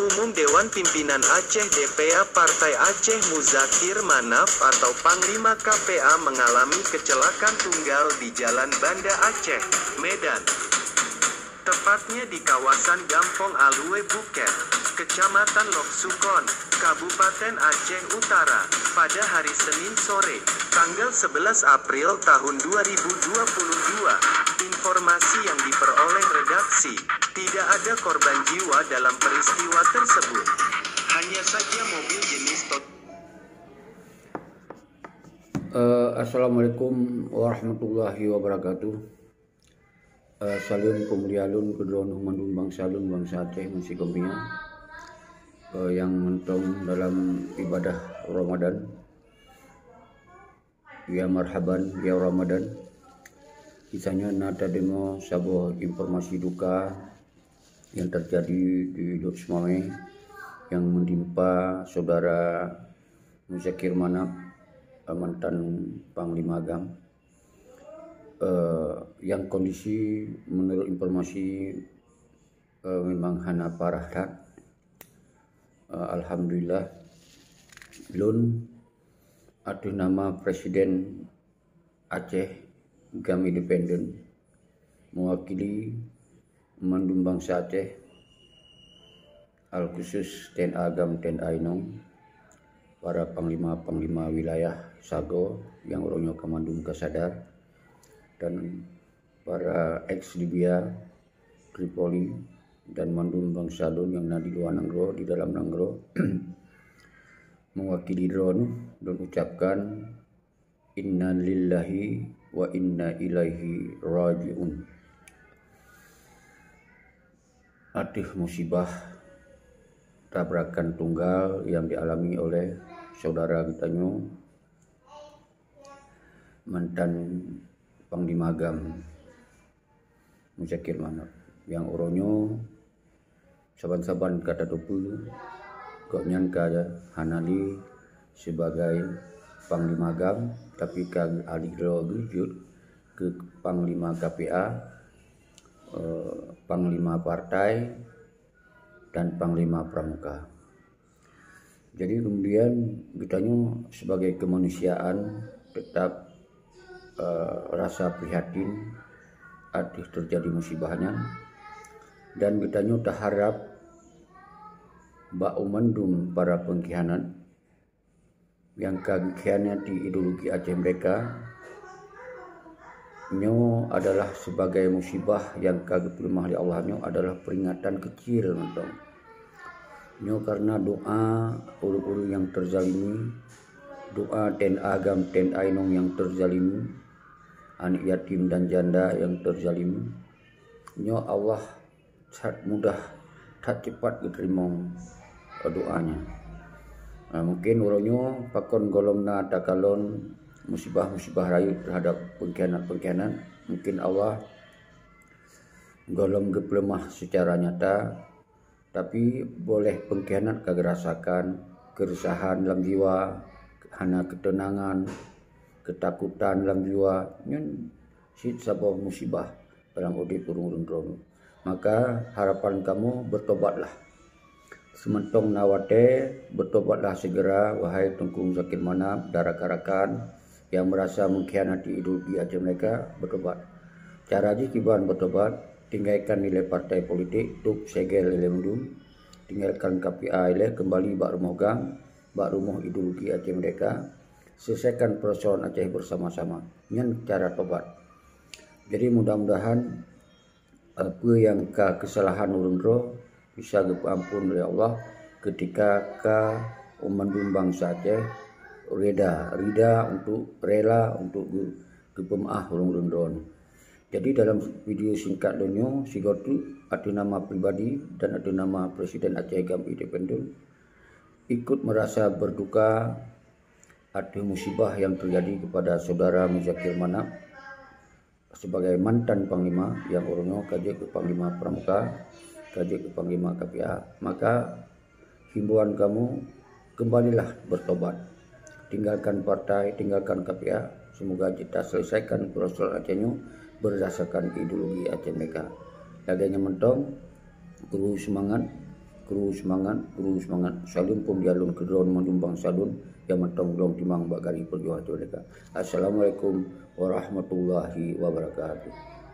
Umum Dewan Pimpinan Aceh DPA Partai Aceh Muzakir Manaf atau Panglima KPA mengalami kecelakaan tunggal di Jalan Banda Aceh, Medan. Tepatnya di kawasan Gampong Alue Buket, Kecamatan Lok Sukon, Kabupaten Aceh Utara, pada hari Senin sore, tanggal 11 April tahun 2022. Informasi yang diperoleh redaksi, tidak ada korban jiwa dalam peristiwa tersebut. Hanya saja mobil jenis Assalamualaikum warahmatullahi wabarakatuh. Salun kemuliaan kedua mandun bangsa Aceh masih kembina yang mentong dalam ibadah Ramadan. Ya marhaban ya Ramadan. Kisahnya nada demo sebuah informasi duka yang terjadi di Lutsmame yang menimpa saudara Muzakir Manaf, mantan Panglima Agam, yang kondisi menurut informasi memang hana parah dah. Alhamdulillah belum ada nama Presiden Aceh Gam Independen mewakili mandum bangsa Aceh al khusus TNI Agam TNI Inong, para panglima wilayah Sago yang orangnya Kamandum Kasadar, dan para ex Libya Tripoli dan mandum bangsa Lun yang di luar Nanggro, di dalam Nanggro mewakili drone dan ucapkan inna lillahi wa inna ilaihi raji'un. Aduh, musibah tabrakan tunggal yang dialami oleh saudara kita mantan Panglima Agam Muzakir Manaf yang oronyo saban-saban kata tupu kok nyangka hanali sebagai Panglima Agam, tapi kang aligro wujud ke Panglima KPA, Panglima Partai, dan Panglima Pramuka. Jadi kemudian kitanya sebagai kemanusiaan tetap rasa prihatin adih terjadi musibahnya, dan kitanya tak harap bak umandum para pengkhianat yang kagikhianati ideologi Aceh mereka nyo adalah sebagai musibah yang kagak pelimah di Allah nyo adalah peringatan kecil nonton nyo karena doa ulu-ulu yang terzalimi, doa TNI Agam TNI Inong yang terzalimi, anak yatim dan janda yang terzalimi nyo Allah sangat mudah tak cepat diterima doanya. Mungkin orangnya pakon golongna takalon musibah-musibah rayu terhadap pengkhianat, mungkin Allah golong geplemah secara nyata, tapi boleh pengkhianat kagak rasakan keresahan dalam jiwa, hana ketenangan, ketakutan dalam jiwa, nyen sit sabah musibah dalam udip urung drone. Maka harapan kamu bertobatlah. Sementong nawate bertobatlah segera wahai Tengku Muzakir Manaf, darak-darakan yang merasa mengkhianati ideologi Aceh mereka, bertobat. Cara jikiban bertobat, tinggalkan nilai partai politik, tuk segel ile mendum, tinggalkan KPA ile, kembali bak rumah gang, bak rumah ideologi Aceh mereka, selesaikan persoalan Aceh bersama-sama. Ini cara tobat. Jadi mudah-mudahan apa yang kesalahan urun bisa diampun oleh Allah ketika umandum bangsa Aceh rela untuk kepemaah urung. Jadi dalam video singkat donyo sigotu ada nama pribadi dan ada nama Presiden Aceh Gam Independen ikut merasa berduka ada musibah yang terjadi kepada saudara Muzakir Manaf sebagai mantan Panglima yang orangnya kaji ke Panglima Pramuka, kaji ke Panglima KPA. Maka himbauan kamu, kembalilah bertobat, tinggalkan partai, tinggalkan KPA. Semoga kita selesaikan persoalan Acehnya berdasarkan ideologi Aceh mereka. Laganya mentong, perlu semangat, Kru semangat salun pun jalun kedron menumbang salun yang mentong long timang bagari perjuangan mereka. Assalamualaikum warahmatullahi wabarakatuh.